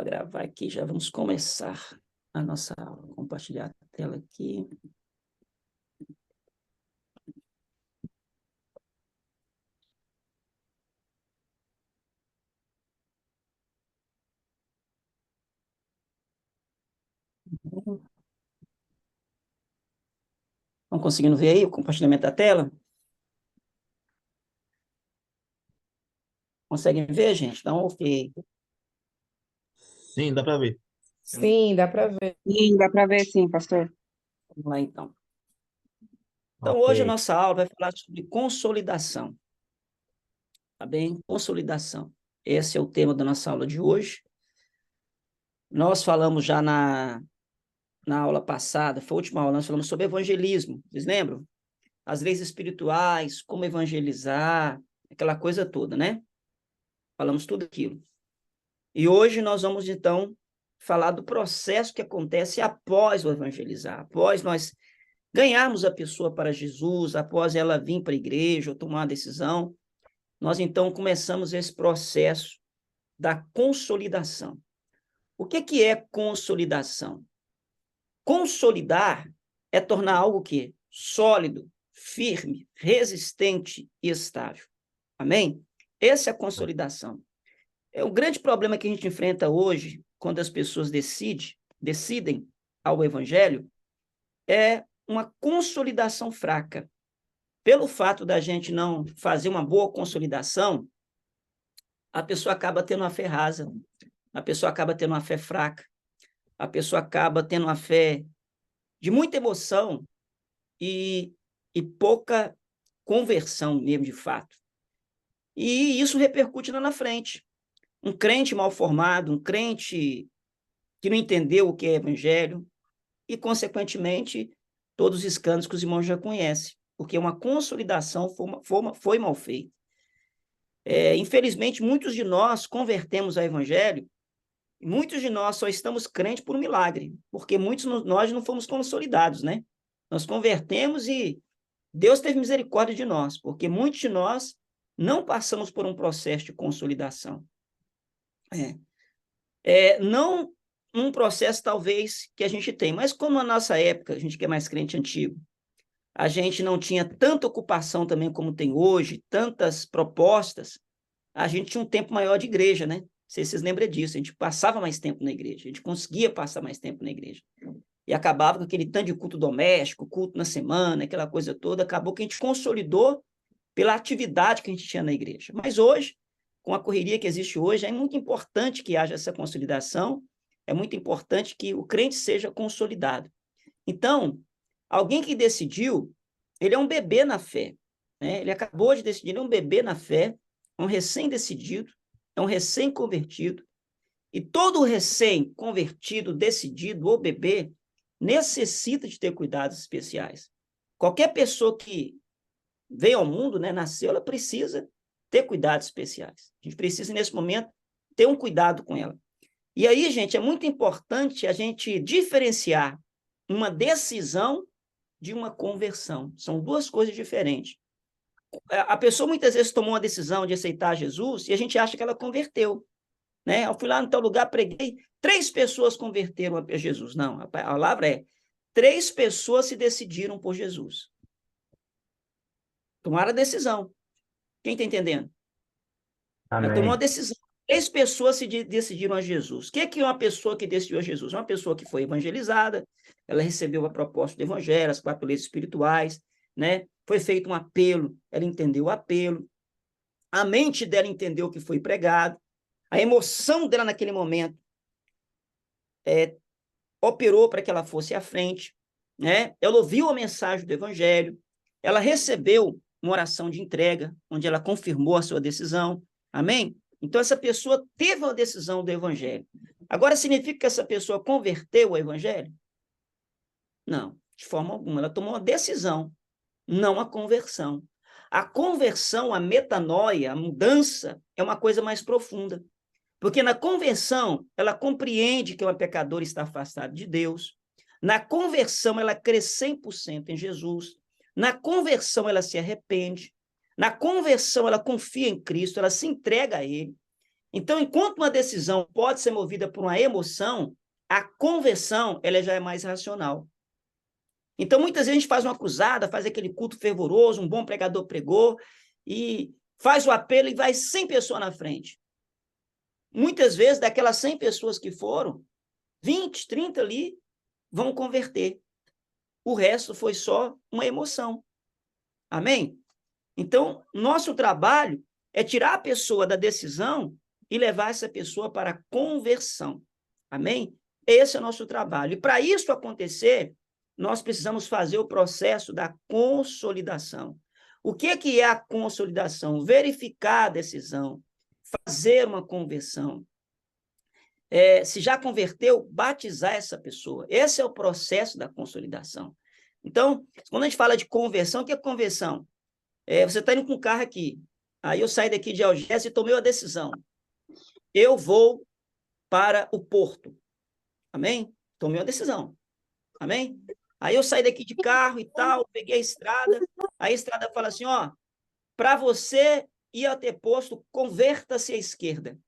para gravar aqui, já vamos começar a nossa aula. Vou compartilhar a tela aqui. Estão conseguindo ver aí o compartilhamento da tela? Conseguem ver, gente? Dá um ok. Sim, dá para ver. Sim, dá para ver. Sim, dá para ver, sim, pastor. Vamos lá, então. Então, Ok. hoje a nossa aula vai falar sobre consolidação. Tá bem? Consolidação. Esse é o tema da nossa aula de hoje. Nós falamos já na aula passada, foi a última aula, nós falamos sobre evangelismo. Vocês lembram? As leis espirituais, como evangelizar, aquela coisa toda, né? Falamos tudo aquilo. E hoje nós vamos, então, falar do processo que acontece após o evangelizar, após nós ganharmos a pessoa para Jesus, após ela vir para a igreja ou tomar uma decisão, nós, então, começamos esse processo da consolidação. O que é consolidação? Consolidar é tornar algo o quê? Sólido, firme, resistente e estável. Amém? Essa é a consolidação. O grande problema que a gente enfrenta hoje, quando as pessoas decidem ao evangelho, é uma consolidação fraca. Pelo fato da gente não fazer uma boa consolidação, a pessoa acaba tendo uma fé rasa, a pessoa acaba tendo uma fé fraca, a pessoa acaba tendo uma fé de muita emoção e pouca conversão mesmo, de fato. E isso repercute lá na frente. Um crente mal formado, um crente que não entendeu o que é evangelho, e, consequentemente, todos os escândalos que os irmãos já conhecem, porque uma consolidação foi mal feita. Infelizmente, muitos de nós convertemos ao evangelho, e muitos de nós só estamos crentes por um milagre, porque muitos de nós não fomos consolidados, né? Nós convertemos e Deus teve misericórdia de nós, porque muitos de nós não passamos por um processo de consolidação. Não um processo, talvez, que a gente tem, mas como na nossa época, a gente que é mais crente antigo, a gente não tinha tanta ocupação também como tem hoje, tantas propostas, a gente tinha um tempo maior de igreja, né? Não sei se vocês lembram disso, a gente passava mais tempo na igreja, a gente conseguia passar mais tempo na igreja. E acabava com aquele tanto de culto doméstico, culto na semana, aquela coisa toda, acabou que a gente consolidou pela atividade que a gente tinha na igreja. Mas hoje, com a correria que existe hoje, é muito importante que haja essa consolidação, é muito importante que o crente seja consolidado. Então, alguém que decidiu, ele é um bebê na fé, né? Ele acabou de decidir, ele é um bebê na fé, é um recém-decidido, é um recém-convertido, e todo recém-convertido, decidido ou bebê, necessita de ter cuidados especiais. Qualquer pessoa que veio ao mundo, né, nasceu, ela precisa ter cuidados especiais. A gente precisa, nesse momento, ter um cuidado com ela. E aí, gente, é muito importante a gente diferenciar uma decisão de uma conversão. São duas coisas diferentes. A pessoa muitas vezes tomou uma decisão de aceitar Jesus e a gente acha que ela converteu. Né? Eu fui lá no tal lugar, preguei, 3 pessoas converteram a Jesus. Não, a palavra é 3 pessoas se decidiram por Jesus. Tomaram a decisão. Quem está entendendo? Ela tomou uma decisão. 3 pessoas se decidiram a Jesus. O que é uma pessoa que decidiu a Jesus? Uma pessoa que foi evangelizada, ela recebeu a proposta do evangelho, as 4 leis espirituais, né? Foi feito um apelo, ela entendeu o apelo, a mente dela entendeu o que foi pregado, a emoção dela naquele momento operou para que ela fosse à frente, né? Ela ouviu a mensagem do evangelho, ela recebeu uma oração de entrega, onde ela confirmou a sua decisão, amém? Então, essa pessoa teve uma decisão do evangelho. Agora, significa que essa pessoa converteu o evangelho? Não, de forma alguma. Ela tomou uma decisão, não a conversão. A conversão, a metanoia, a mudança, é uma coisa mais profunda. Porque na conversão, ela compreende que uma pecadora está afastada de Deus. Na conversão, ela crê 100% em Jesus. Na conversão, ela se arrepende. Na conversão, ela confia em Cristo, ela se entrega a Ele. Então, enquanto uma decisão pode ser movida por uma emoção, a conversão ela já é mais racional. Então, muitas vezes a gente faz uma cruzada, faz aquele culto fervoroso, um bom pregador pregou, e faz o apelo e vai 100 pessoas na frente. Muitas vezes, daquelas 100 pessoas que foram, 20, 30 ali vão converter. O resto foi só uma emoção. Amém? Então, nosso trabalho é tirar a pessoa da decisão e levar essa pessoa para a conversão. Amém? Esse é o nosso trabalho. E para isso acontecer, nós precisamos fazer o processo da consolidação. O que é a consolidação? Verificar a decisão, fazer uma conversão. Se já converteu, batizar essa pessoa. Esse é o processo da consolidação. Então, quando a gente fala de conversão, o que é conversão? Você está indo com o carro aqui, aí eu saí daqui de Algés e tomei uma decisão. Eu vou para o Porto. Amém? Tomei uma decisão. Amém? Aí eu saí daqui de carro e tal, peguei a estrada, a estrada fala assim, ó, para você ir até Posto, converta-se à esquerda.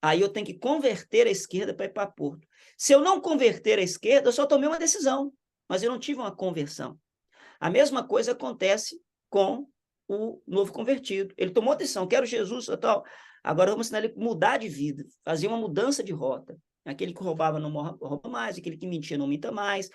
Aí eu tenho que converter a esquerda para ir para Porto. Se eu não converter a esquerda, eu só tomei uma decisão, mas eu não tive uma conversão. A mesma coisa acontece com o novo convertido. Ele tomou a decisão, quero Jesus, tal. Agora vamos ensinar ele a mudar de vida, fazer uma mudança de rota. Aquele que roubava não rouba mais, aquele que mentia não minta mais.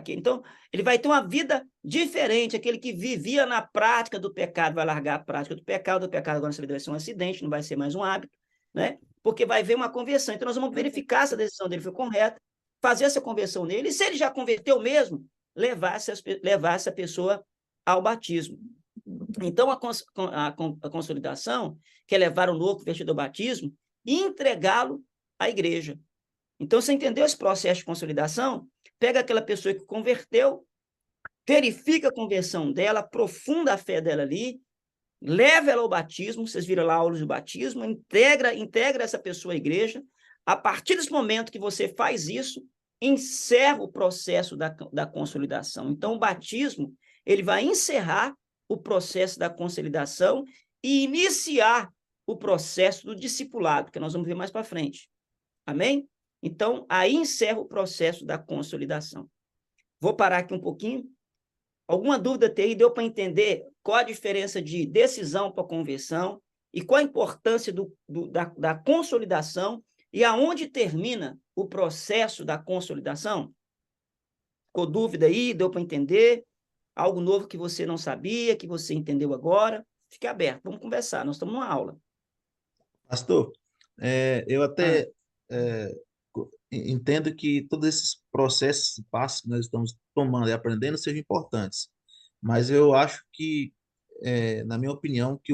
Então, ele vai ter uma vida diferente. Aquele que vivia na prática do pecado vai largar a prática do pecado agora na sua vida vai ser um acidente, não vai ser mais um hábito, né? Porque vai haver uma conversão. Então, nós vamos verificar se a decisão dele foi correta, fazer essa conversão nele, e se ele já converteu mesmo, levar essa pessoa ao batismo. Então, a consolidação, que é levar o novo convertido ao batismo e entregá-lo à igreja. Então, você entendeu esse processo de consolidação? Pega aquela pessoa que converteu, verifica a conversão dela, aprofunda a fé dela ali, leva ela ao batismo, vocês viram lá a aula do batismo, integra essa pessoa à igreja. A partir desse momento que você faz isso, encerra o processo da consolidação. Então, o batismo, ele vai encerrar o processo da consolidação e iniciar o processo do discipulado, que nós vamos ver mais para frente. Amém? Então, aí encerra o processo da consolidação. Vou parar aqui um pouquinho. Alguma dúvida tem aí? Deu para entender qual a diferença de decisão para conversão e qual a importância da consolidação e aonde termina o processo da consolidação? Ficou dúvida aí? Deu para entender? Algo novo que você não sabia, que você entendeu agora? Fique aberto, vamos conversar, nós estamos numa aula. Pastor, eu até entendo que todos esses processos, passos que nós estamos tomando e aprendendo sejam importantes, mas eu acho que, na minha opinião, que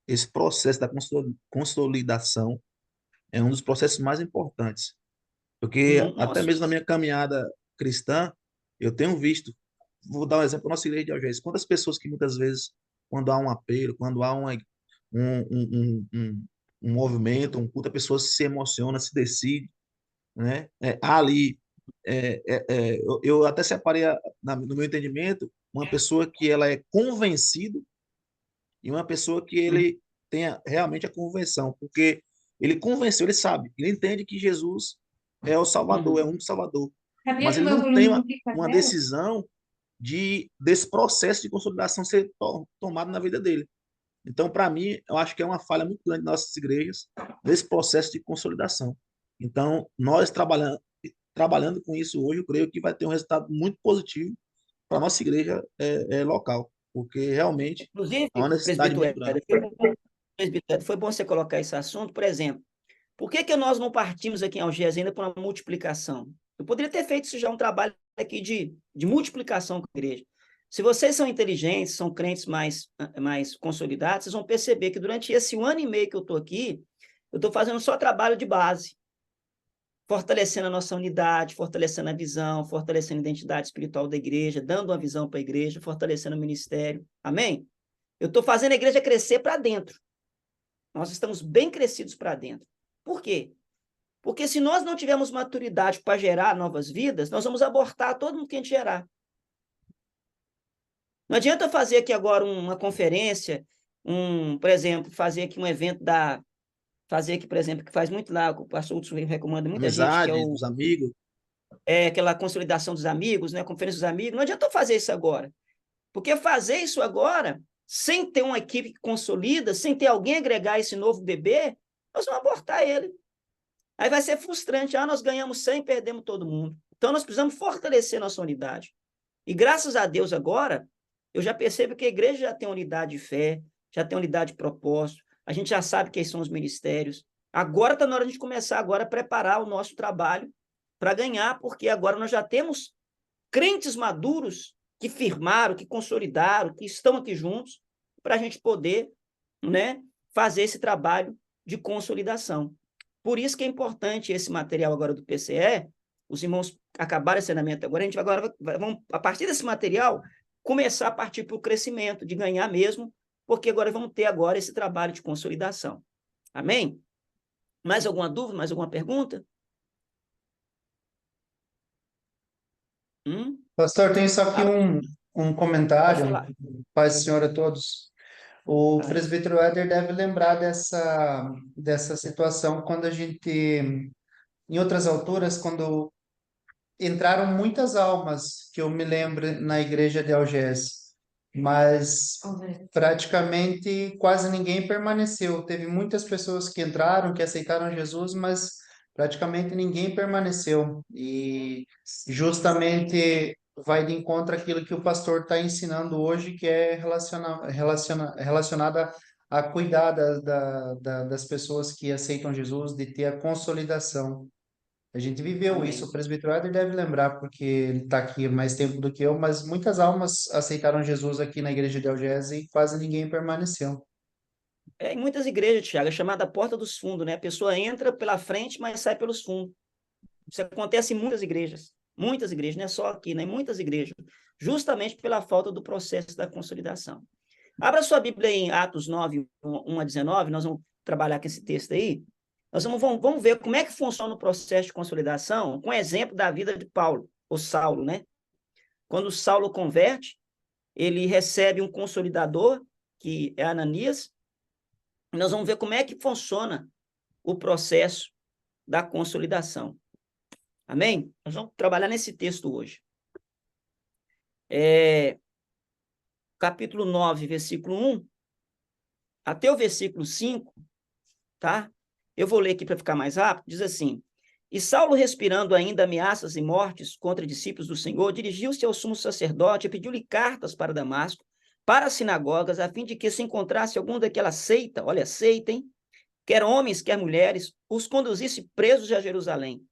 esse processo da consolidação é um dos processos mais importantes, porque até Nossa. mesmo na minha caminhada cristã, eu tenho visto, vou dar um exemplo da nossa igreja de Algés, quantas pessoas que muitas vezes, quando há um apelo, quando há um, um movimento, um culto, a pessoa se emociona, se decide, né? Ali, eu até separei, no meu entendimento, uma pessoa que ela é convencido e uma pessoa que ele tenha realmente a convenção, porque ele convenceu, ele sabe, ele entende que Jesus é o Salvador, é o único Salvador, mas ele não tem uma decisão desse processo de consolidação ser tomado na vida dele. Então, para mim, eu acho que é uma falha muito grande das nossas igrejas desse processo de consolidação. Então, nós trabalhando com isso hoje, eu creio que vai ter um resultado muito positivo para a nossa igreja local, porque realmente Inclusive, há uma necessidade muito grande. presbítero, foi bom você colocar esse assunto, por exemplo, por que nós não partimos aqui em Algés ainda para uma multiplicação? Eu poderia ter feito isso já um trabalho aqui de multiplicação com a igreja. Se vocês são inteligentes, são crentes mais consolidados, vocês vão perceber que durante esse 1 ano e meio que eu estou aqui, eu estou fazendo só trabalho de base, fortalecendo a nossa unidade, fortalecendo a visão, fortalecendo a identidade espiritual da igreja, dando uma visão para a igreja, fortalecendo o ministério. Amém? Eu estou fazendo a igreja crescer para dentro. Nós estamos bem crescidos para dentro. Por quê? Porque se nós não tivermos maturidade para gerar novas vidas, nós vamos abortar todo mundo que a gente gerar. Não adianta eu fazer aqui agora uma conferência, por exemplo, fazer aqui um evento fazer aqui, por exemplo, que faz muito lá, o pastor Hudson recomenda muita gente, que Amizade, é dos amigos. aquela consolidação dos amigos, né? Conferência dos amigos. Não adianta eu fazer isso agora. Porque fazer isso agora, sem ter uma equipe que consolida, sem ter alguém agregar esse novo bebê, nós vamos abortar ele. Aí vai ser frustrante. Nós ganhamos 100 e perdemos todo mundo. Então, nós precisamos fortalecer nossa unidade. E graças a Deus agora, eu já percebo que a igreja já tem unidade de fé, já tem unidade de propósito, a gente já sabe quem são os ministérios. Agora está na hora de a gente começar agora a preparar o nosso trabalho para ganhar, porque agora nós já temos crentes maduros que firmaram, que consolidaram, que estão aqui juntos, para a gente poder, né, fazer esse trabalho de consolidação. Por isso que é importante esse material agora do PCE, os irmãos acabaram esse treinamento agora, a gente agora vamos, a partir desse material, começar a partir para o crescimento, de ganhar mesmo, porque agora vamos ter agora esse trabalho de consolidação. Amém? Mais alguma dúvida, mais alguma pergunta? Pastor, tem só aqui um Pode comentário. falar. Paz do Senhor a todos. O Paz. presbítero Éder deve lembrar dessa situação quando a gente, em outras alturas, quando entraram muitas almas, que eu me lembro, na igreja de Algés, mas praticamente quase ninguém permaneceu. Teve muitas pessoas que entraram, que aceitaram Jesus, mas praticamente ninguém permaneceu. E justamente vai de encontro àquilo que o pastor está ensinando hoje, que é relacionada a cuidar das pessoas que aceitam Jesus, de ter a consolidação. A gente viveu Amém. isso, o presbítero Éder deve lembrar, porque ele está aqui mais tempo do que eu, mas muitas almas aceitaram Jesus aqui na igreja de Algés e quase ninguém permaneceu. Em muitas igrejas, Thiago, é chamada porta dos fundos, né? A pessoa entra pela frente, mas sai pelos fundos. Isso acontece em muitas igrejas, não é só aqui, né? Em muitas igrejas, justamente pela falta do processo da consolidação. Abra sua Bíblia em Atos 9, 1 a 19, nós vamos trabalhar com esse texto aí. Nós vamos ver como é que funciona o processo de consolidação, com exemplo da vida de Paulo, ou Saulo, né? Quando Saulo converte, ele recebe um consolidador, que é Ananias. Nós vamos ver como é que funciona o processo da consolidação. Amém? Nós vamos trabalhar nesse texto hoje. Capítulo 9, versículo 1, até o versículo 5, tá? Eu vou ler aqui para ficar mais rápido. Diz assim: E Saulo, respirando ainda ameaças e mortes contra discípulos do Senhor, dirigiu-se ao sumo sacerdote e pediu-lhe cartas para Damasco, para as sinagogas, a fim de que se encontrasse algum daquela seita, olha, seita, hein? Quer homens, quer mulheres, os conduzisse presos a Jerusalém.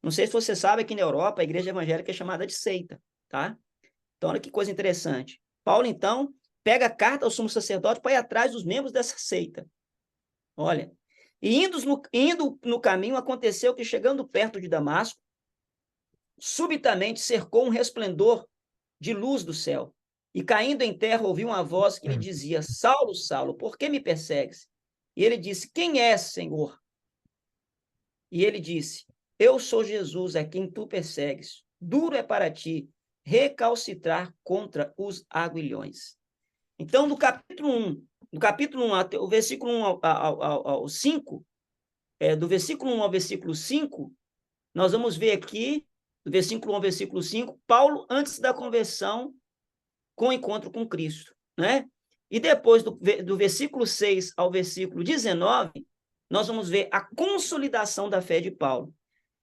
Não sei se você sabe, aqui na Europa, a igreja evangélica é chamada de seita, tá? Então, olha que coisa interessante. Paulo, então, pega a carta ao sumo sacerdote para ir atrás dos membros dessa seita. Olha, e indo no caminho, aconteceu que, chegando perto de Damasco, subitamente cercou um resplendor de luz do céu. E, caindo em terra, ouviu uma voz que lhe dizia: Saulo, Saulo, por que me persegues? E ele disse: Quem és, Senhor? E ele disse: Eu sou Jesus, a quem tu persegues. Duro é para ti recalcitrar contra os aguilhões. Então, do capítulo 1 até o versículo 1 ao 5, do versículo 1 ao versículo 5, nós vamos ver aqui, do versículo 1 ao versículo 5, Paulo antes da conversão com o encontro com Cristo, né? E depois do versículo 6 ao versículo 19, nós vamos ver a consolidação da fé de Paulo.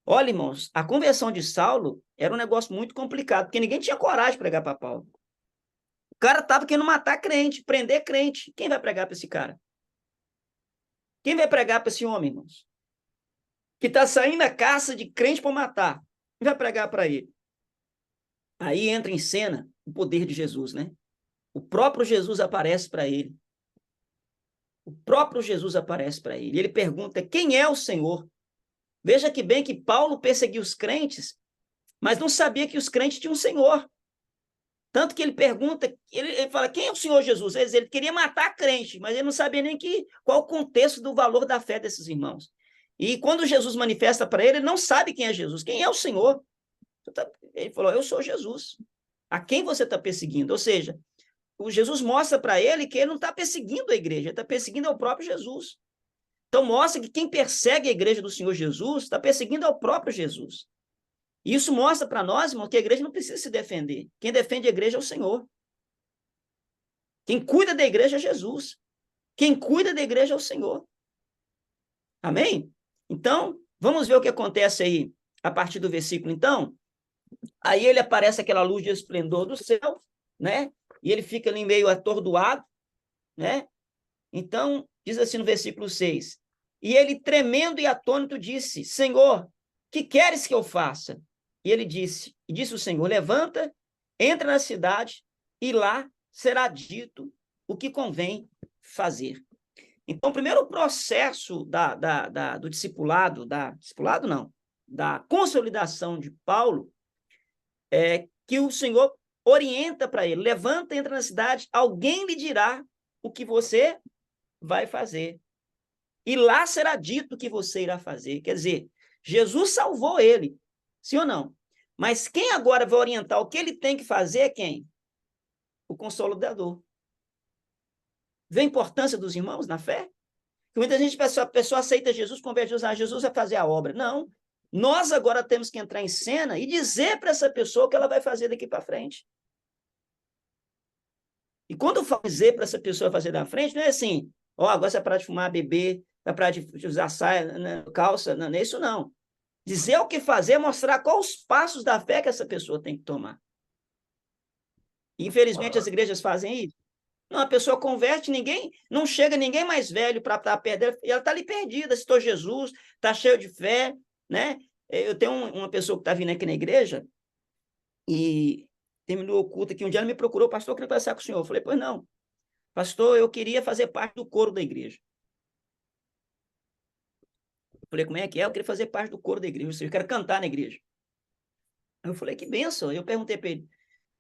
Olha, irmãos, a conversão de Saulo era um negócio muito complicado, porque ninguém tinha coragem de pregar para Paulo. O cara estava querendo matar crente, prender crente. Quem vai pregar para esse cara? Quem vai pregar para esse homem, irmãos? Que está saindo a caça de crente para matar. Quem vai pregar para ele? Aí entra em cena o poder de Jesus, né? O próprio Jesus aparece para ele. O próprio Jesus aparece para ele. Ele pergunta: quem é o Senhor? Veja que bem que Paulo perseguiu os crentes, mas não sabia que os crentes tinham um Senhor. Tanto que ele pergunta, ele fala: quem é o Senhor Jesus? Ele queria matar crente, mas ele não sabia nem qual o contexto do valor da fé desses irmãos. E quando Jesus manifesta para ele, ele não sabe quem é Jesus, quem é o Senhor. Ele falou: eu sou Jesus. A quem você está perseguindo? Ou seja, o Jesus mostra para ele que ele não está perseguindo a igreja, ele está perseguindo ao próprio Jesus. Então, mostra que quem persegue a igreja do Senhor Jesus está perseguindo ao próprio Jesus. E isso mostra para nós, irmão, que a igreja não precisa se defender. Quem defende a igreja é o Senhor. Quem cuida da igreja é Jesus. Quem cuida da igreja é o Senhor. Amém? Então, vamos ver o que acontece aí a partir do versículo, então. Aí ele aparece aquela luz de esplendor do céu, né? E ele fica ali meio atordoado, né? Então, diz assim no versículo 6, e ele, tremendo e atônito, disse, Senhor, que queres que eu faça? E ele disse, o Senhor, levanta, entra na cidade, e lá será dito o que convém fazer. Então, o primeiro processo do discipulado, da consolidação de Paulo, é que o Senhor orienta para ele, levanta, entra na cidade, alguém lhe dirá o que você vai fazer. E lá será dito o que você irá fazer. Quer dizer, Jesus salvou ele, sim ou não? Mas quem agora vai orientar o que ele tem que fazer é quem? O Consolador. Vê a importância dos irmãos na fé? Que muita gente, a pessoa aceita Jesus, converte Jesus, Jesus vai fazer a obra. Não. Nós agora temos que entrar em cena e dizer para essa pessoa o que ela vai fazer daqui para frente. E quando eu falo dizer para essa pessoa fazer da frente, não é assim, ó, agora você vai parar de fumar, beber, vai parar de usar saia, né, calça, não é isso não. Dizer o que fazer é mostrar quais os passos da fé que essa pessoa tem que tomar. Infelizmente, as igrejas fazem isso. Não, a pessoa converte, não chega ninguém mais velho para perder, e ela está ali perdida, citou Jesus, está cheio de fé, né? Eu tenho uma pessoa que está vindo aqui na igreja, e terminou o culto aqui, um dia ela me procurou, pastor, eu queria conversar com o senhor. Eu falei, pois não, pastor, eu queria fazer parte do coro da igreja. Eu falei, como é que é? Eu queria fazer parte do coro da igreja, eu quero cantar na igreja. Eu falei, que bênção. Eu perguntei para ele,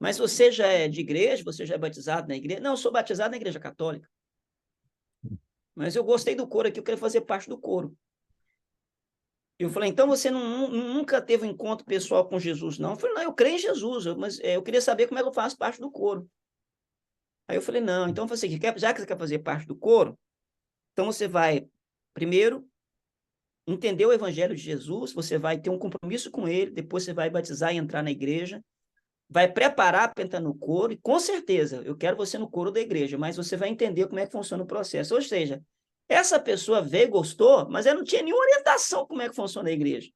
mas você já é de igreja? Você já é batizado na igreja? Não, eu sou batizado na igreja católica. Mas eu gostei do coro aqui, eu quero fazer parte do coro. Eu falei, então você nunca teve um encontro pessoal com Jesus, não? Eu falei, não, eu creio em Jesus, mas eu queria saber como é que eu faço parte do coro. Aí eu falei, não, então você já que você quer fazer parte do coro, então você vai, primeiro, entender o evangelho de Jesus, você vai ter um compromisso com ele, depois você vai batizar e entrar na igreja, vai preparar para entrar no coro, e com certeza, eu quero você no coro da igreja, mas você vai entender como é que funciona o processo. Ou seja, essa pessoa veio, gostou, mas ela não tinha nenhuma orientação como é que funciona a igreja.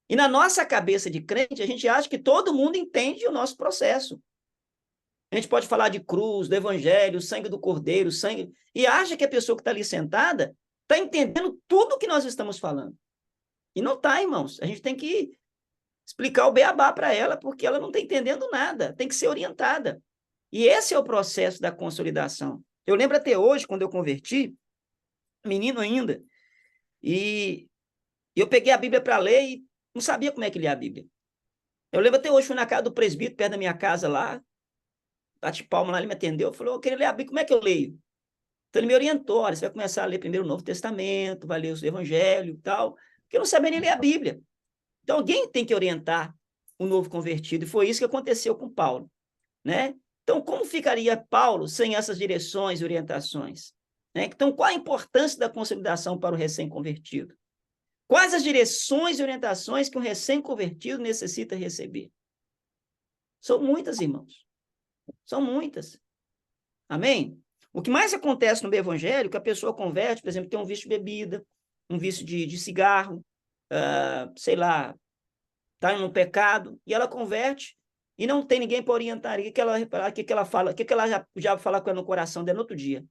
E na nossa cabeça de crente, a gente acha que todo mundo entende o nosso processo. A gente pode falar de cruz, do evangelho, sangue do cordeiro, sangue, e acha que a pessoa que está ali sentada está entendendo tudo o que nós estamos falando. E não está, irmãos. A gente tem que explicar o beabá para ela, porque ela não está entendendo nada, tem que ser orientada. E esse é o processo da consolidação. Eu lembro até hoje, quando eu converti, menino ainda, e eu peguei a Bíblia para ler e não sabia como é que lia a Bíblia. Eu lembro até hoje, fui na casa do presbítero, perto da minha casa lá, bate palma lá, ele me atendeu, falou, eu queria ler a Bíblia, como é que eu leio? Então ele me orientou, olha, você vai começar a ler primeiro o Novo Testamento, vai ler o Evangelho e tal, porque eu não sabia nem ler a Bíblia. Então alguém tem que orientar o novo convertido, e foi isso que aconteceu com Paulo, né? Então como ficaria Paulo sem essas direções e orientações? Né? Então qual a importância da consolidação para o recém-convertido? Quais as direções e orientações que um recém-convertido necessita receber? São muitas, irmãos. São muitas. Amém? O que mais acontece no evangelho é que a pessoa converte, por exemplo, tem um vício de bebida, um vício de cigarro, sei lá, está no pecado, e ela converte e não tem ninguém para orientar. O que ela fala? O que ela já fala com ela no coração dela no outro dia?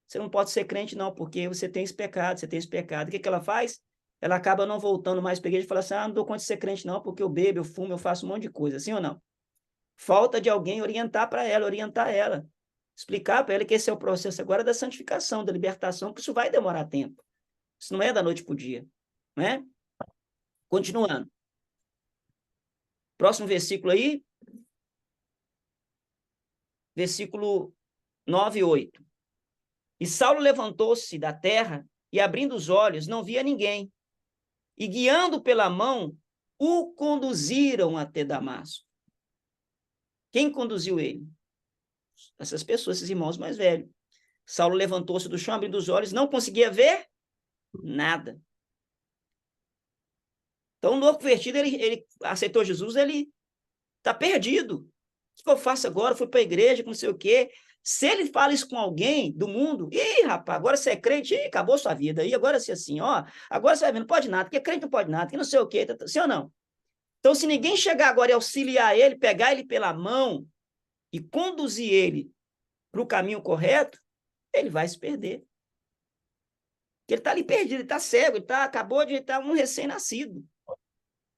Você não pode ser crente, não, porque você tem esse pecado, você tem esse pecado. O que ela faz? Ela acaba não voltando mais para a igreja e fala assim, não dou conta de ser crente, não, porque eu bebo, eu fumo, eu faço um monte de coisa, assim ou não? Falta de alguém orientar para ela, orientar ela. Explicar para ela que esse é o processo agora da santificação, da libertação, que isso vai demorar tempo. Isso não é da noite para o dia. Né? Continuando. Próximo versículo aí. Versículo 9 e 8. E Saulo levantou-se da terra e, abrindo os olhos, não via ninguém. E, guiando pela mão, o conduziram até Damasco. Quem conduziu ele? Essas pessoas, esses irmãos mais velhos. Saulo levantou-se do chão, abrindo os olhos, não conseguia ver Nada. Então, o novo convertido, ele aceitou Jesus, ele está perdido. O que eu faço agora? Fui para a igreja, não sei o quê. Se ele fala isso com alguém do mundo, ih, rapaz, agora você é crente, ih, acabou sua vida. E agora você assim, ó, agora você vai ver, não pode nada, porque crente não pode nada, que não sei o quê, sim ou não? Então, se ninguém chegar agora e auxiliar ele, pegar ele pela mão e conduzir ele para o caminho correto, ele vai se perder. Porque ele está ali perdido, ele está cego, acabou de estar um recém-nascido.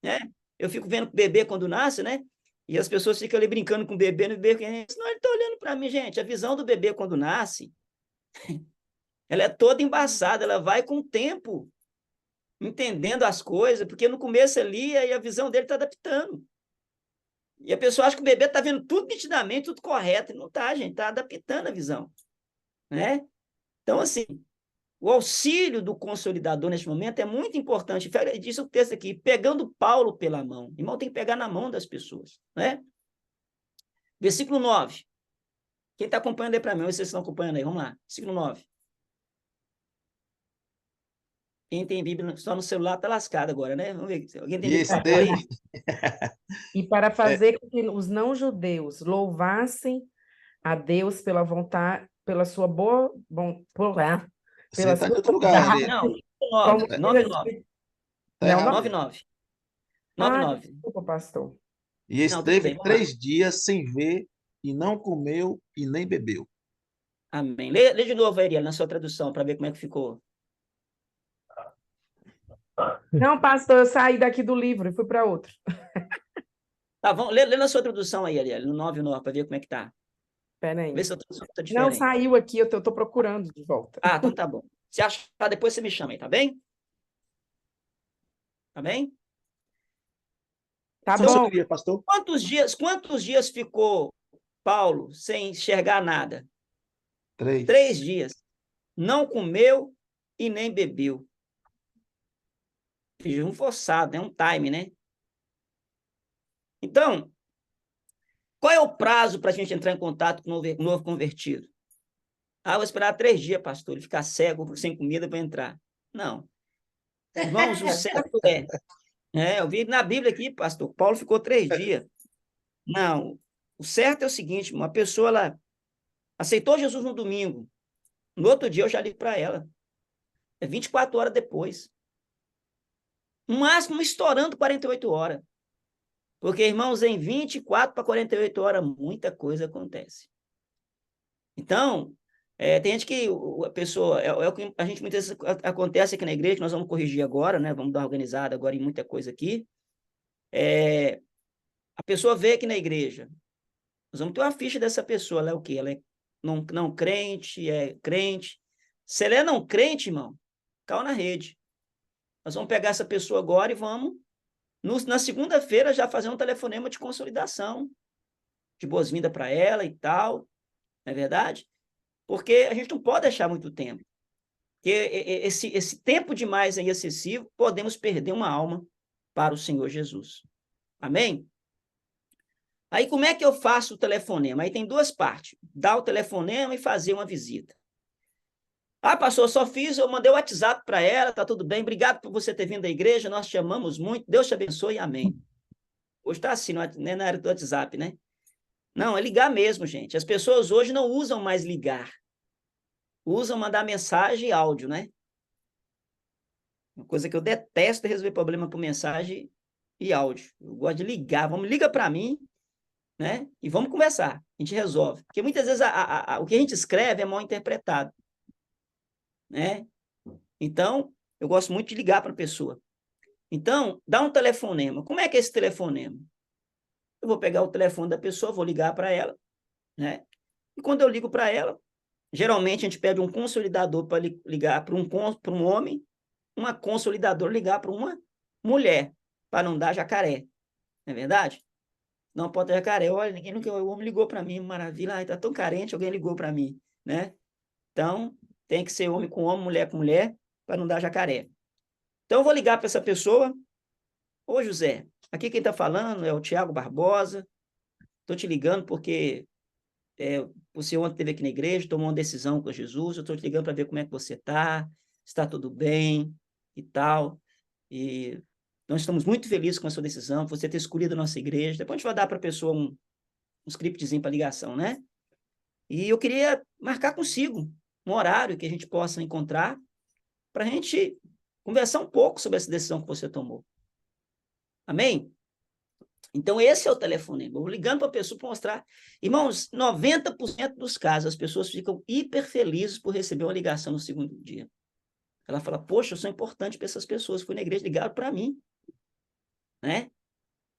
Né? Eu fico vendo o bebê quando nasce, né? E as pessoas ficam ali brincando com o bebê, não, ele está olhando para mim, gente. A visão do bebê quando nasce, ela é toda embaçada, ela vai com o tempo, entendendo as coisas, porque no começo ali, aí a visão dele está adaptando. E a pessoa acha que o bebê está vendo tudo nitidamente, tudo correto. E não está, gente, está adaptando a visão. Né? Então, assim, o auxílio do consolidador neste momento é muito importante. Diz o texto aqui, pegando Paulo pela mão. Irmão, tem que pegar na mão das pessoas. Né? Versículo 9. Quem está acompanhando aí para mim? Vocês estão acompanhando aí? Vamos lá. Versículo 9. Quem tem Bíblia só no celular está lascado agora, né? Vamos ver. Alguém tem E Bíblia? esteve, E para fazer com que os não-judeus louvassem a Deus pela vontade, pela sua boa, pela você está em sua outro lugar, bondade, Ariel. Não, como 9. Tá Não, errado. 9. Ah, 9. desculpa, pastor. E Não, tudo esteve bem, vamos lá. 3 dias sem ver, e não comeu, e nem bebeu. Amém. Lê de novo, Ariel, na sua tradução, para ver como é que ficou. Não, pastor, eu saí daqui do livro e fui para outro. Tá, vamos, lê na sua tradução aí, Ariel, no 9, para ver como é que tá. Espera aí. Vê se a tradução tá Não, diferente. saiu aqui, eu tô procurando de volta. Ah, então tá bom. Se achar, depois você me chama aí, tá bem? Tá bem? Tá Só você bom. queria, pastor? Quantos dias ficou Paulo sem enxergar nada? 3. 3 dias. Não comeu e nem bebeu. Jejum forçado, né? Um time, né? Então, qual é o prazo para a gente entrar em contato com o novo convertido? Ah, vou esperar 3 dias, pastor, ele ficar cego, sem comida para entrar. Não. Irmãos, o certo eu vi na Bíblia aqui, pastor, Paulo ficou 3 dias. Não, o certo é o seguinte, uma pessoa, ela aceitou Jesus no domingo, no outro dia eu já ligo para ela. É 24 horas depois. No máximo, estourando 48 horas. Porque, irmãos, em 24 para 48 horas, muita coisa acontece. Então, tem gente que a pessoa, o que a gente muitas vezes acontece aqui na igreja, que nós vamos corrigir agora, né? Vamos dar uma organizada agora em muita coisa aqui. A pessoa vê aqui na igreja, nós vamos ter uma ficha dessa pessoa, ela é o quê? Ela é não crente, é crente. Se ela é não crente, irmão, caiu na rede. Nós vamos pegar essa pessoa agora e vamos, na segunda-feira, já fazer um telefonema de consolidação, de boas-vindas para ela e tal, não é verdade? Porque a gente não pode deixar muito tempo. Porque esse tempo demais aí excessivo, podemos perder uma alma para o Senhor Jesus. Amém? Aí, como é que eu faço o telefonema? Aí tem 2 partes. Dar o telefonema e fazer uma visita. Ah, pastor, eu mandei o WhatsApp para ela, tá tudo bem, obrigado por você ter vindo à igreja, nós te amamos muito, Deus te abençoe, amém. Hoje está assim, né, na área do WhatsApp, né? Não, é ligar mesmo, gente. As pessoas hoje não usam mais ligar. Usam mandar mensagem e áudio, né? Uma coisa que eu detesto é resolver problema por mensagem e áudio. Eu gosto de ligar. Liga para mim, né? E vamos conversar. A gente resolve. Porque muitas vezes o que a gente escreve é mal interpretado, né? Então, eu gosto muito de ligar para a pessoa. Então, dá um telefonema. Como é que é esse telefonema? Eu vou pegar o telefone da pessoa, vou ligar para ela, né? E quando eu ligo para ela, geralmente a gente pede um consolidador para ligar para um homem, uma consolidadora ligar para uma mulher, para não dar jacaré. Não é verdade? Não pode dar jacaré. Olha, o homem ligou para mim, maravilha, está tão carente, alguém ligou para mim, né? Então, tem que ser homem com homem, mulher com mulher, para não dar jacaré. Então, eu vou ligar para essa pessoa. Ô, José, aqui quem está falando é o Tiago Barbosa. Estou te ligando porque você ontem esteve aqui na igreja, tomou uma decisão com Jesus. Eu estou te ligando para ver como é que você está. está tudo bem e tal. E nós estamos muito felizes com a sua decisão, você ter escolhido a nossa igreja. Depois a gente vai dar para a pessoa um scriptzinho para ligação, né? E eu queria marcar consigo um horário que a gente possa encontrar para a gente conversar um pouco sobre essa decisão que você tomou. Amém? Então, esse é o telefonema. Eu vou ligando para a pessoa para mostrar. Irmãos, 90% dos casos, as pessoas ficam hiper felizes por receber uma ligação no segundo dia. Ela fala, poxa, eu sou importante para essas pessoas. Fui na igreja, ligaram para mim. Né?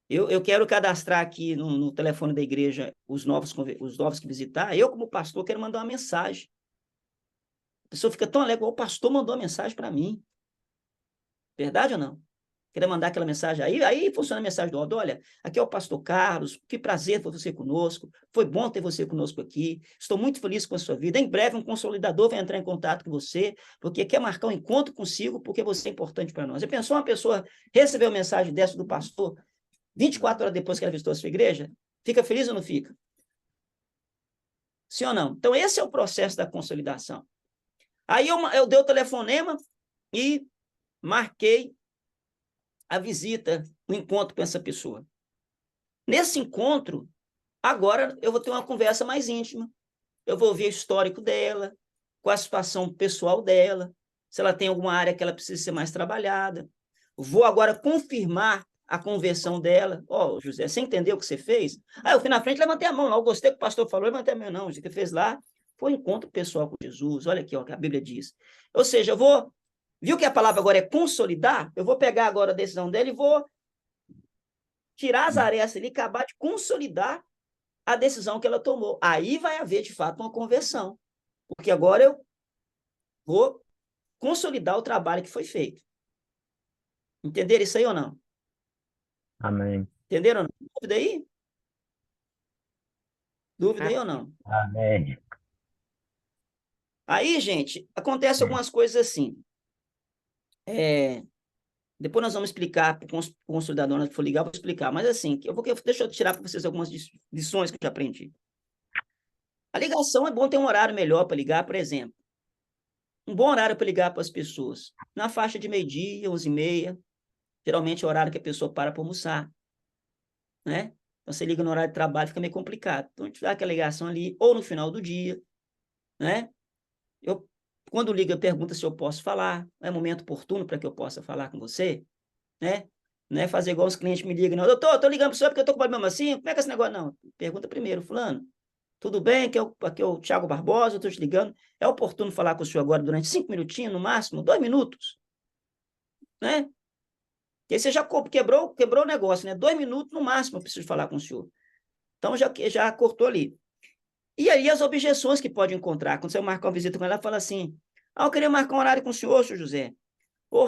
Eu quero cadastrar aqui no telefone da igreja os novos que visitar. Eu, como pastor, quero mandar uma mensagem. A pessoa fica tão alegre, o pastor mandou uma mensagem para mim. Verdade ou não? Queria mandar aquela mensagem. Aí funciona a mensagem do Aldo. Olha, aqui é o pastor Carlos, que prazer ter você conosco. Foi bom ter você conosco aqui. Estou muito feliz com a sua vida. Em breve, um consolidador vai entrar em contato com você, porque quer marcar um encontro consigo, porque você é importante para nós. Você pensou uma pessoa recebeu uma mensagem dessa do pastor 24 horas depois que ela visitou a sua igreja? Fica feliz ou não fica? Sim ou não? Então, esse é o processo da consolidação. Aí eu dei o telefonema e marquei a visita, o encontro com essa pessoa. Nesse encontro, agora eu vou ter uma conversa mais íntima. Eu vou ouvir o histórico dela, qual a situação pessoal dela, se ela tem alguma área que ela precisa ser mais trabalhada. Vou agora confirmar a conversão dela. Ó, José, você entendeu o que você fez? Eu fui na frente, levantei a mão lá, eu gostei que o pastor falou, levantei a mão. Não, o que fez lá foi um encontro pessoal com Jesus. Olha aqui, ó, que a Bíblia diz. Ou seja, eu vou... Viu que a palavra agora é consolidar? Eu vou pegar agora a decisão dela e vou tirar as arestas ali, acabar de consolidar a decisão que ela tomou. Aí vai haver, de fato, uma conversão. Porque agora eu vou consolidar o trabalho que foi feito. Entenderam isso aí ou não? Amém. Entenderam ou não? Dúvida aí? Dúvida aí ou não? Amém. Aí, gente, acontece algumas coisas assim. Depois nós vamos explicar para o consolidador, na que for ligar, eu vou explicar. Mas assim, deixa eu tirar para vocês algumas lições que eu já aprendi. A ligação é bom ter um horário melhor para ligar, por exemplo. Um bom horário para ligar para as pessoas. Na faixa de meio-dia, 11h30. Geralmente é o horário que a pessoa para almoçar. Né? Então, você liga no horário de trabalho, fica meio complicado. Então, a gente dá aquela ligação ali, ou no final do dia. Né? Quando liga, pergunta se eu posso falar. É momento oportuno para que eu possa falar com você. Né? Não é fazer igual os clientes me ligam, não. Doutor, estou ligando para o senhor porque eu estou com problema assim. Como é que é esse negócio? Não, pergunta primeiro, fulano. Tudo bem? Aqui é o Thiago Barbosa, eu estou te ligando. É oportuno falar com o senhor agora durante 5 minutinhos, no máximo, 2 minutos. Né? Porque aí você já quebrou o negócio, né? 2 minutos no máximo eu preciso falar com o senhor. Então, já cortou ali. E aí as objeções que pode encontrar. Quando você marcar uma visita com ela, ela fala assim, eu queria marcar um horário com o senhor, José.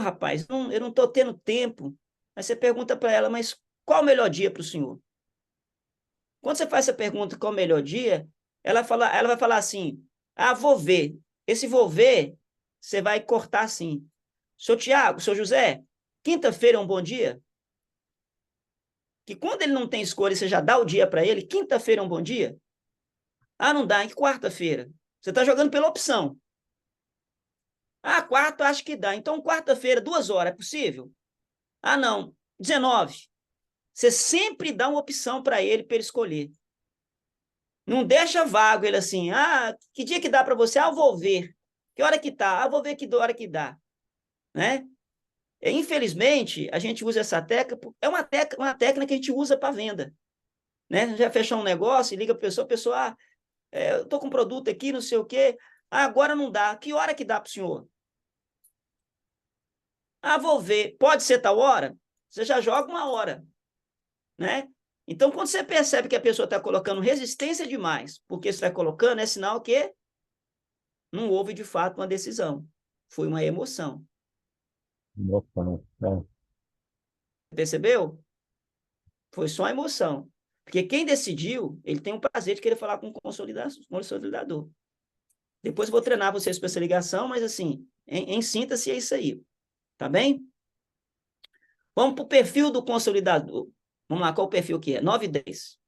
Rapaz, eu não estou tendo tempo. Aí você pergunta para ela, mas qual o melhor dia para o senhor? Quando você faz essa pergunta, qual o melhor dia, ela vai falar assim, vou ver. Esse vou ver, você vai cortar assim. Seu Tiago, seu José, quinta-feira é um bom dia? Que quando ele não tem escolha, você já dá o dia para ele, quinta-feira é um bom dia? Não dá, em quarta-feira. Você está jogando pela opção. Quarta, acho que dá. Então, quarta-feira, 2 horas, é possível? Não, 19. Você sempre dá uma opção para ele escolher. Não deixa vago ele assim, que dia que dá para você? Eu vou ver. Que hora que tá? Vou ver que hora que dá. Né? Infelizmente, a gente usa essa técnica, é uma técnica que a gente usa para venda. Né? Já fechou um negócio, liga para a pessoa, eu estou com um produto aqui, não sei o quê, agora não dá. Que hora que dá para o senhor? Vou ver. Pode ser tal hora? Você já joga 1 hora. Né? Então, quando você percebe que a pessoa está colocando resistência demais, porque você está colocando, é sinal que não houve, de fato, uma decisão. Foi uma emoção. Emoção. Percebeu? Foi só emoção. Porque quem decidiu, ele tem o prazer de querer falar com o consolidador. Depois eu vou treinar vocês para essa ligação, mas assim, em síntese é isso aí. Tá bem? Vamos para o perfil do consolidador. Vamos lá, qual o perfil que é? 9 e 10.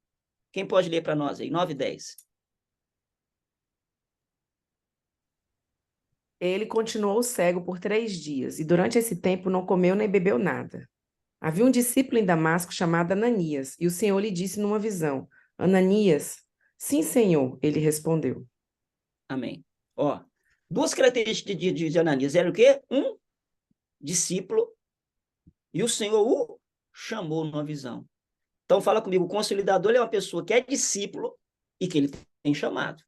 Quem pode ler para nós aí? 9 e 10. Ele continuou cego por 3 dias, e durante esse tempo não comeu nem bebeu nada. Havia um discípulo em Damasco chamado Ananias, e o Senhor lhe disse numa visão: Ananias, sim, Senhor, ele respondeu. Amém. Ó, duas características de Ananias. Era o quê? Um discípulo, e o Senhor o chamou numa visão. Então, fala comigo, o consolidador é uma pessoa que é discípulo e que ele tem chamado.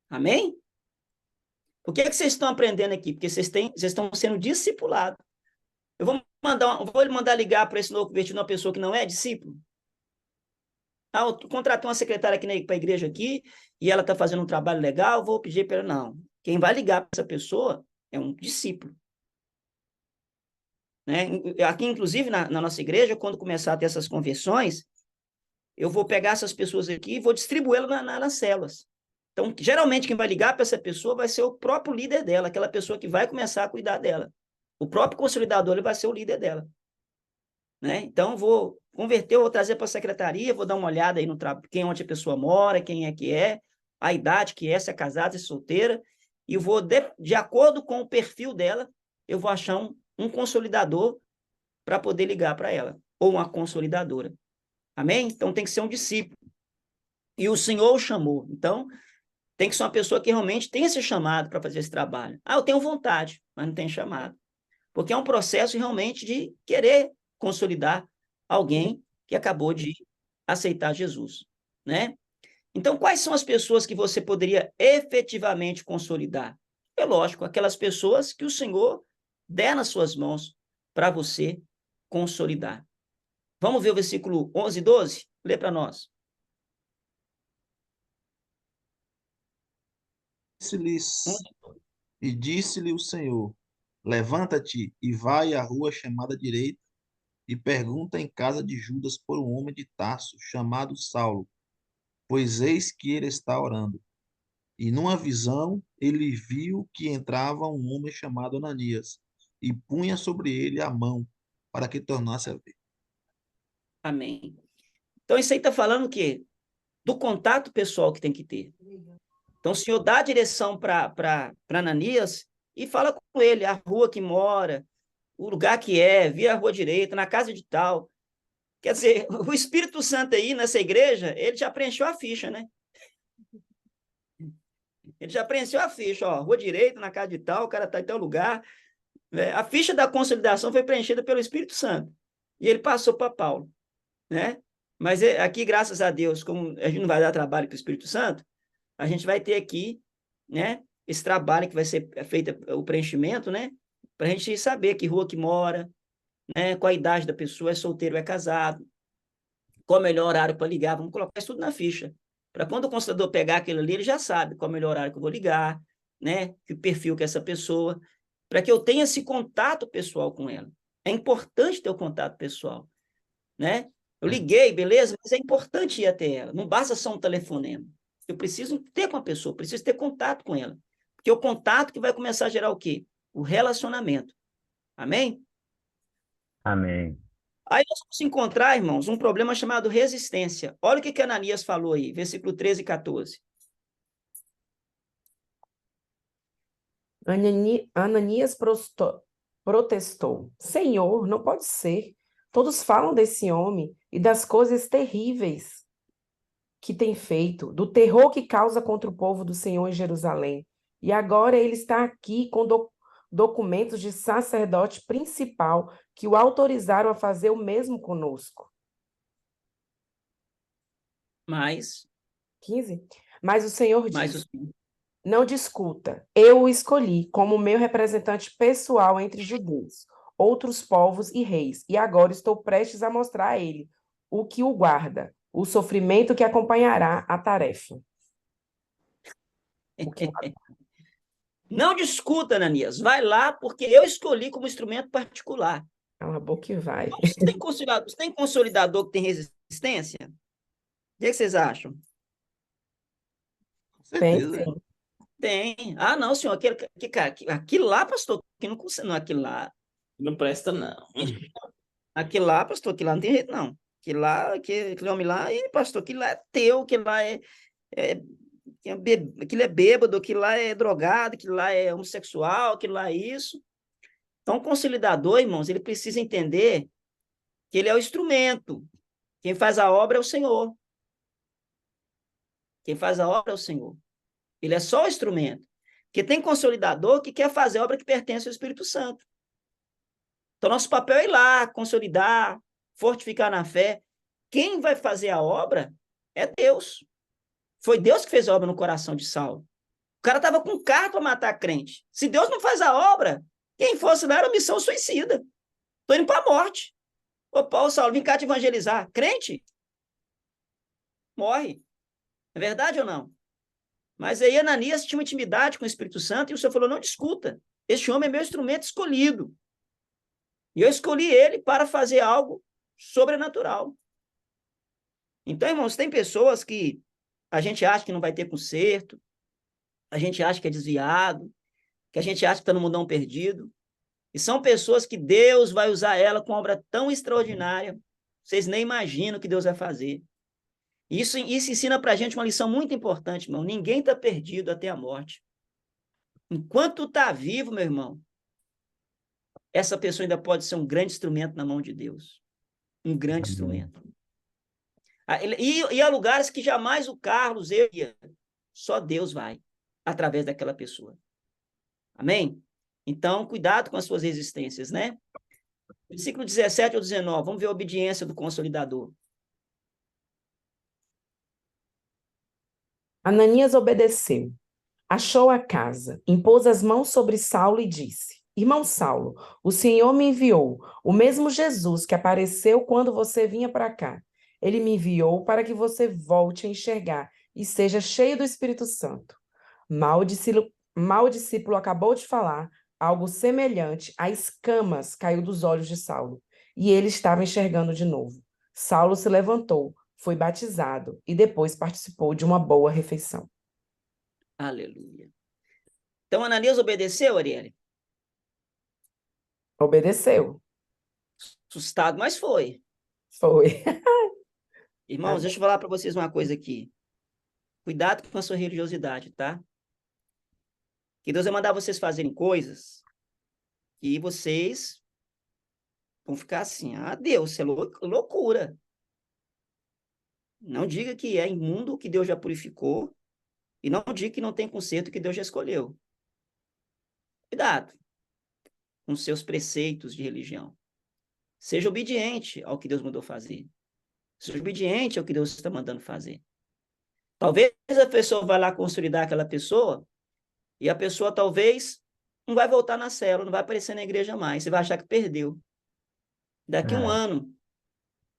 Amém? Por que vocês estão aprendendo aqui? Porque vocês estão sendo discipulados. Eu vou mandar ligar para esse novo convertido uma pessoa que não é discípulo? Ah, eu contratei uma secretária aqui para a igreja aqui e ela está fazendo um trabalho legal, vou pedir para ela. Não. Quem vai ligar para essa pessoa é um discípulo. Né? Aqui, inclusive, na nossa igreja, quando começar a ter essas conversões, eu vou pegar essas pessoas aqui e vou distribuí-las nas células. Então, geralmente, quem vai ligar para essa pessoa vai ser o próprio líder dela, aquela pessoa que vai começar a cuidar dela. O próprio consolidador ele vai ser o líder dela. Né? Então, vou converter, vou trazer para a secretaria, vou dar uma olhada aí no onde a pessoa mora, quem é que é, a idade que é, se é casada, se é solteira, e vou, de acordo com o perfil dela, eu vou achar um consolidador para poder ligar para ela, ou uma consolidadora. Amém? Então, tem que ser um discípulo. E o Senhor o chamou. Então, tem que ser uma pessoa que realmente tem esse chamado para fazer esse trabalho. Ah, eu tenho vontade, mas não tenho chamado. Porque é um processo realmente de querer consolidar alguém que acabou de aceitar Jesus, né? Então, quais são as pessoas que você poderia efetivamente consolidar? É lógico, aquelas pessoas que o Senhor der nas suas mãos para você consolidar. Vamos ver o versículo 11 e 12? Lê para nós. E disse-lhe o Senhor: Levanta-te e vai à rua chamada Direita e pergunta em casa de Judas por um homem de Tarso chamado Saulo, pois eis que ele está orando. E numa visão ele viu que entrava um homem chamado Ananias e punha sobre ele a mão para que tornasse a ver. Amém. Então, isso aí está falando o quê? Do contato pessoal que tem que ter. Então, o Senhor dá a direção para Ananias e fala com ele, a rua que mora, o lugar que é, vira a rua direita, na casa de tal. Quer dizer, o Espírito Santo aí nessa igreja, ele já preencheu a ficha, né? Ele já preencheu a ficha, ó, rua direita, na casa de tal, o cara está em tal lugar. A ficha da consolidação foi preenchida pelo Espírito Santo. E ele passou para Paulo, né? Mas aqui, graças a Deus, como a gente não vai dar trabalho para o Espírito Santo, a gente vai ter aqui, né, esse trabalho que vai ser feito, o preenchimento, né, para a gente saber que rua que mora, né, qual a idade da pessoa, é solteiro ou é casado, qual o melhor horário para ligar, vamos colocar isso tudo na ficha. Para quando o consultador pegar aquilo ali, ele já sabe qual é o melhor horário que eu vou ligar, né, que perfil que é essa pessoa, para que eu tenha esse contato pessoal com ela. É importante ter o contato pessoal, né? Eu liguei, beleza, mas é importante ir até ela, não basta só um telefonema. Eu preciso ter com a pessoa, preciso ter contato com ela. Porque o contato que vai começar a gerar o quê? O relacionamento. Amém? Amém. Aí nós vamos encontrar, irmãos, um problema chamado resistência. Olha o que Ananias falou aí, versículo 13 e 14. Ananias protestou: Senhor, não pode ser. Todos falam desse homem e das coisas terríveis que tem feito, do terror que causa contra o povo do Senhor em Jerusalém. E agora ele está aqui com documentos de sacerdote principal que o autorizaram a fazer o mesmo conosco. Mas 15. Mas o Senhor Mas disse: Não discuta, eu o escolhi como meu representante pessoal entre judeus, outros povos e reis, e agora estou prestes a mostrar a ele o que o guarda, o sofrimento que acompanhará a tarefa. Não discuta, Ananias. Vai lá, porque eu escolhi como instrumento particular. Cala a boca e vai. Você tem consolidador que tem resistência? O que vocês acham? Com Tem, certeza. sim. Tem. Ah, não, senhor. Aquilo lá, pastor, que não consegue. Não, aquilo lá não presta, não. Aquilo lá, pastor, aquilo lá não tem jeito, não. Aquele homem lá, e pastor, aquilo lá é teu, aquilo lá é aquilo é bêbado, aquilo lá é drogado, aquilo lá é homossexual, aquilo lá é isso. Então, o consolidador, irmãos, ele precisa entender que ele é o instrumento. Quem faz a obra é o Senhor. Quem faz a obra é o Senhor. Ele é só o instrumento. Porque tem consolidador que quer fazer a obra que pertence ao Espírito Santo. Então, nosso papel é ir lá, consolidar, fortificar na fé. Quem vai fazer a obra é Deus. Foi Deus que fez a obra no coração de Saulo. O cara estava com carro para matar crente. Se Deus não faz a obra, quem fosse lá era missão suicida. Estou indo para a morte. Ô, Saulo, vem cá te evangelizar. Crente? Morre. É verdade ou não? Mas aí Ananias tinha uma intimidade com o Espírito Santo e o Senhor falou, não discuta. Este homem é meu instrumento escolhido. E eu escolhi ele para fazer algo sobrenatural. Então, irmãos, tem pessoas que a gente acha que não vai ter conserto, a gente acha que é desviado, que a gente acha que está no mundão perdido. E são pessoas que Deus vai usar ela com uma obra tão extraordinária, vocês nem imaginam o que Deus vai fazer. Isso ensina para a gente uma lição muito importante, irmão. Ninguém está perdido até a morte. Enquanto está vivo, meu irmão, essa pessoa ainda pode ser um grande instrumento na mão de Deus. Um grande instrumento. E há lugares que jamais o Carlos, eu ia. Só Deus vai, através daquela pessoa. Amém? Então, cuidado com as suas resistências, né? Versículo 17 ao 19, vamos ver a obediência do consolidador. Ananias obedeceu, achou a casa, impôs as mãos sobre Saulo e disse, irmão Saulo, o Senhor me enviou, o mesmo Jesus que apareceu quando você vinha para cá. Ele me enviou para que você volte a enxergar e seja cheio do Espírito Santo. Mal o discípulo acabou de falar, algo semelhante a escamas caiu dos olhos de Saulo, e ele estava enxergando de novo. Saulo se levantou, foi batizado e depois participou de uma boa refeição. Aleluia. Então, Ananias obedeceu, Arielle? Obedeceu. Assustado, mas foi. Foi. Irmãos, deixa eu falar para vocês uma coisa aqui. Cuidado com a sua religiosidade, tá? Que Deus vai mandar vocês fazerem coisas que vocês vão ficar assim, ah, Deus, isso é loucura. Não diga que é imundo que Deus já purificou e não diga que não tem conserto que Deus já escolheu. Cuidado com seus preceitos de religião. Seja obediente ao que Deus mandou fazer. Seja obediente ao que Deus está mandando fazer. Talvez a pessoa vá lá consolidar aquela pessoa e a pessoa talvez não vai voltar na célula, não vai aparecer na igreja mais. Você vai achar que perdeu. Daqui a um ano,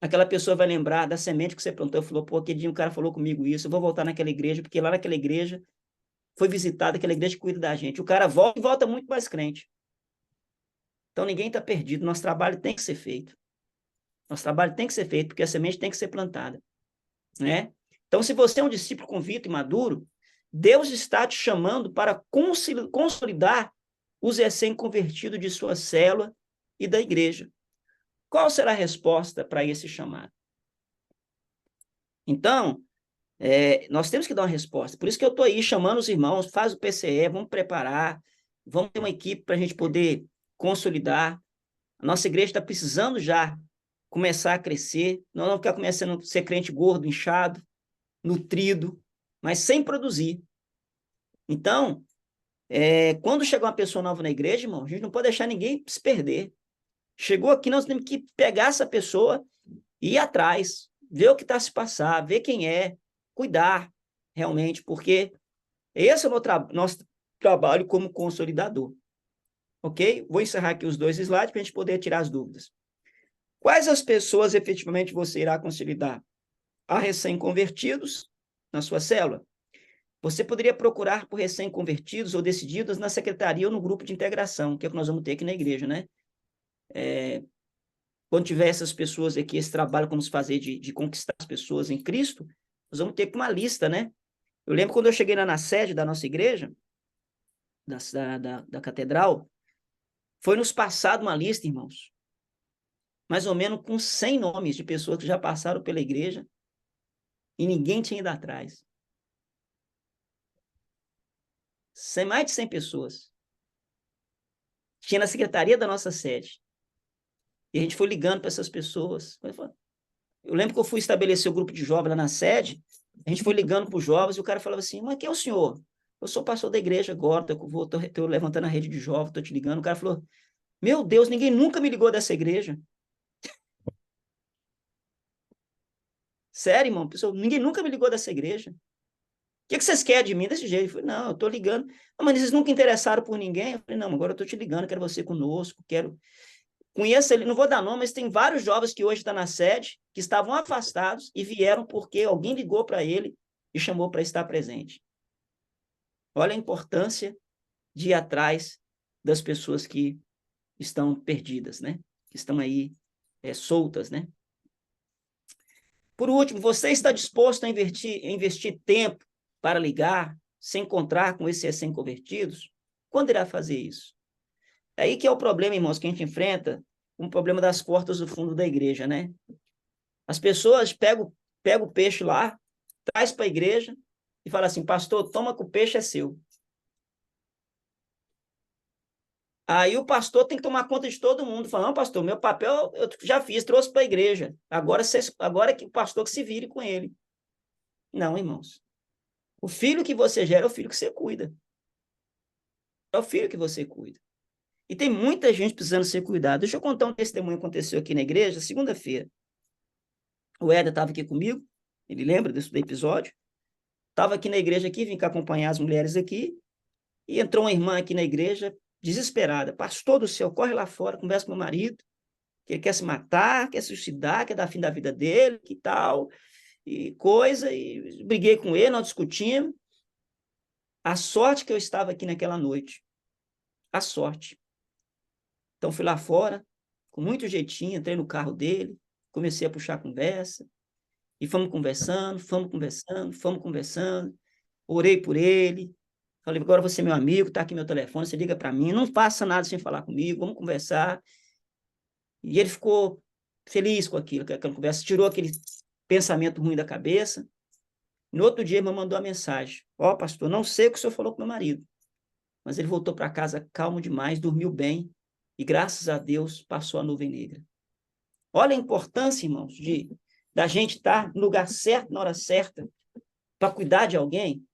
aquela pessoa vai lembrar da semente que você plantou e falou, pô, aquele dia um cara falou comigo isso, eu vou voltar naquela igreja, porque lá naquela igreja foi visitada, aquela igreja que cuida da gente. O cara volta e volta muito mais crente. Então ninguém está perdido, nosso trabalho tem que ser feito. Nosso trabalho tem que ser feito, porque a semente tem que ser plantada. Né? Então, se você é um discípulo convicto e maduro, Deus está te chamando para consolidar os recém-convertidos de sua célula e da igreja. Qual será a resposta para esse chamado? Então, nós temos que dar uma resposta. Por isso que eu estou aí chamando os irmãos, faz o PCE, vamos preparar, vamos ter uma equipe para a gente poder consolidar. A nossa igreja está precisando já começar a crescer, não vamos ficar começando a ser crente gordo, inchado, nutrido, mas sem produzir. Então, quando chegar uma pessoa nova na igreja, irmão, a gente não pode deixar ninguém se perder. Chegou aqui, nós temos que pegar essa pessoa e ir atrás, ver o que está se passar, ver quem é, cuidar realmente, porque esse é o nosso trabalho como consolidador. Ok? Vou encerrar aqui os 2 slides para a gente poder tirar as dúvidas. Quais as pessoas efetivamente você irá consolidar? Há recém-convertidos na sua célula? Você poderia procurar por recém-convertidos ou decididos na secretaria ou no grupo de integração, que é o que nós vamos ter aqui na igreja, né? Quando tiver essas pessoas aqui, esse trabalho que vamos fazer de conquistar as pessoas em Cristo, nós vamos ter uma lista, né? Eu lembro quando eu cheguei lá na sede da nossa igreja, da catedral, foi nos passado uma lista, irmãos, mais ou menos com 100 nomes de pessoas que já passaram pela igreja e ninguém tinha ido atrás. mais de 100 pessoas. Tinha na secretaria da nossa sede. E a gente foi ligando para essas pessoas. Eu lembro que eu fui estabelecer o grupo de jovens lá na sede, a gente foi ligando para os jovens e o cara falava assim, mas quem é o senhor? Eu sou pastor da igreja agora, estou levantando a rede de jovens, estou te ligando. O cara falou, meu Deus, ninguém nunca me ligou dessa igreja. Sério, irmão, pessoal, ninguém nunca me ligou dessa igreja. O que vocês querem de mim desse jeito? Eu falei, não, eu estou ligando. Não, mas vocês nunca interessaram por ninguém? Eu falei, não, agora eu estou te ligando, quero você conosco, quero... Conheço ele, não vou dar nome, mas tem vários jovens que hoje estão na sede, que estavam afastados e vieram porque alguém ligou para ele e chamou para estar presente. Olha a importância de ir atrás das pessoas que estão perdidas, né? Que estão aí soltas, né? Por último, você está disposto a investir tempo para ligar, se encontrar com esses recém-convertidos? Quando irá fazer isso? É aí que é o problema, irmãos, que a gente enfrenta, um problema das portas do fundo da igreja, né? As pessoas pegam o peixe lá, traz para a igreja e fala assim, pastor, toma que o peixe é seu. Aí o pastor tem que tomar conta de todo mundo, falando, não, pastor, meu papel eu já fiz, trouxe para a igreja, agora é que o pastor que se vire com ele. Não, irmãos. O filho que você gera é o filho que você cuida. É o filho que você cuida. E tem muita gente precisando ser cuidada. Deixa eu contar um testemunho que aconteceu aqui na igreja, segunda-feira. O Éder estava aqui comigo, ele lembra desse episódio? Estava aqui na igreja, aqui, vim cá acompanhar as mulheres aqui, e entrou uma irmã aqui na igreja, desesperada. Pastor do céu, corre lá fora, conversa com meu marido, que ele quer se matar, quer se suicidar, quer dar fim da vida dele, que tal, e coisa, e briguei com ele, nós discutimos. A sorte que eu estava aqui naquela noite. A sorte. Então, fui lá fora, com muito jeitinho, entrei no carro dele, comecei a puxar a conversa, e fomos conversando, orei por ele, falei, agora você é meu amigo, tá aqui meu telefone, você liga para mim, não faça nada sem falar comigo, vamos conversar. E ele ficou feliz com aquilo, com aquela conversa, tirou aquele pensamento ruim da cabeça. No outro dia, ele me mandou uma mensagem, ó, pastor, não sei o que o senhor falou com meu marido, mas ele voltou para casa calmo demais, dormiu bem, e graças a Deus passou a nuvem negra. Olha a importância, irmãos, da gente estar no lugar certo, na hora certa, para cuidar de alguém.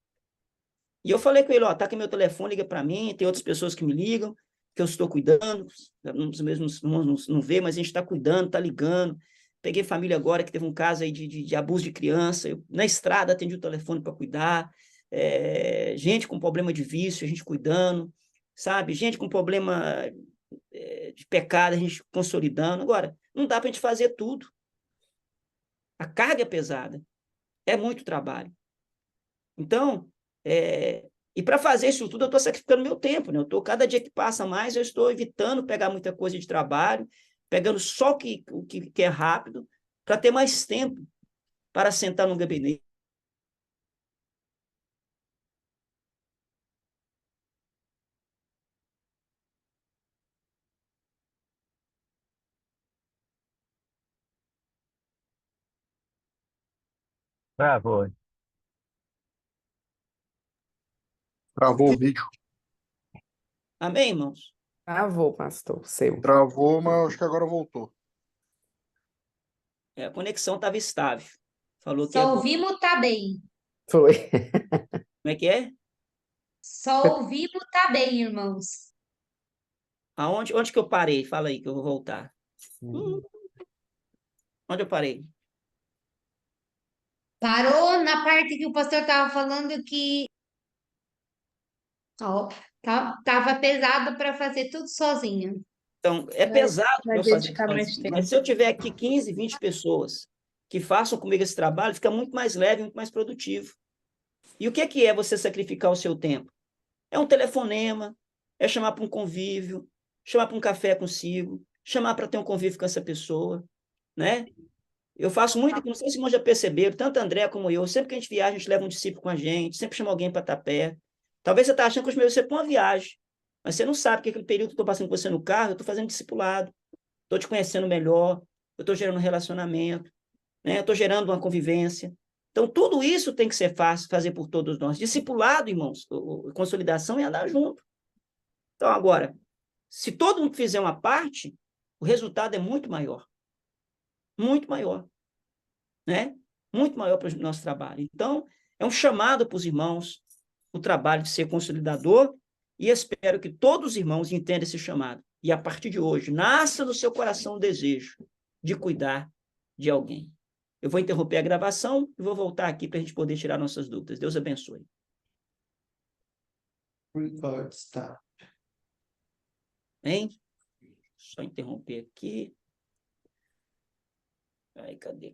E eu falei com ele, ó, tá aqui meu telefone, liga para mim, tem outras pessoas que me ligam, que eu estou cuidando, os mesmos não vê, mas a gente está cuidando, está ligando. Peguei família agora que teve um caso aí de abuso de criança, eu, na estrada atendi o telefone para cuidar, gente com problema de vício, a gente cuidando, sabe? Gente com problema de pecado, a gente consolidando. Agora, não dá para a gente fazer tudo. A carga é pesada, é muito trabalho. Então, e para fazer isso tudo, eu estou sacrificando meu tempo, né? Cada dia que passa mais, eu estou evitando pegar muita coisa de trabalho, pegando só o que é rápido, para ter mais tempo para sentar no gabinete. Travou. Travou o vídeo. Amém, irmãos? Travou, pastor, seu. Travou, mas acho que agora voltou. A conexão estava estável. Falou que Só ouvi mutar bem. Foi. Como é que é? Só ouvi mutar bem, irmãos. Onde que eu parei? Fala aí que eu vou voltar. Onde eu parei? Parou na parte que o pastor estava falando que ó, tava pesado para fazer tudo sozinho. Então, é pesado Vai eu fazer dedicar mais sozinho, tempo. mas se eu tiver aqui 15, 20 pessoas que façam comigo esse trabalho, fica muito mais leve, muito mais produtivo. E o que é você sacrificar o seu tempo? É um telefonema, é chamar para um convívio, chamar para um café consigo, chamar para ter um convívio com essa pessoa, né? Eu faço muito, não sei se vocês já perceberam, tanto André como eu, sempre que a gente viaja, a gente leva um discípulo com a gente, sempre chama alguém para estar perto. Talvez você está achando que os meus você para uma viagem, mas você não sabe que aquele período que eu estou passando com você no carro, eu estou fazendo discipulado, estou te conhecendo melhor, eu estou gerando um relacionamento, né? Eu estou gerando uma convivência. Então, tudo isso tem que ser fácil fazer por todos nós. Discipulado, irmãos, consolidação é andar junto. Então, agora, se todo mundo fizer uma parte, o resultado é muito maior. Muito maior. Né? Muito maior para o nosso trabalho. Então, é um chamado para os irmãos, o trabalho de ser consolidador, e espero que todos os irmãos entendam esse chamado. E, a partir de hoje, nasça no seu coração o desejo de cuidar de alguém. Eu vou interromper a gravação e vou voltar aqui para a gente poder tirar nossas dúvidas. Deus abençoe. Record, stop. Hein? Só interromper aqui. Ai, cadê?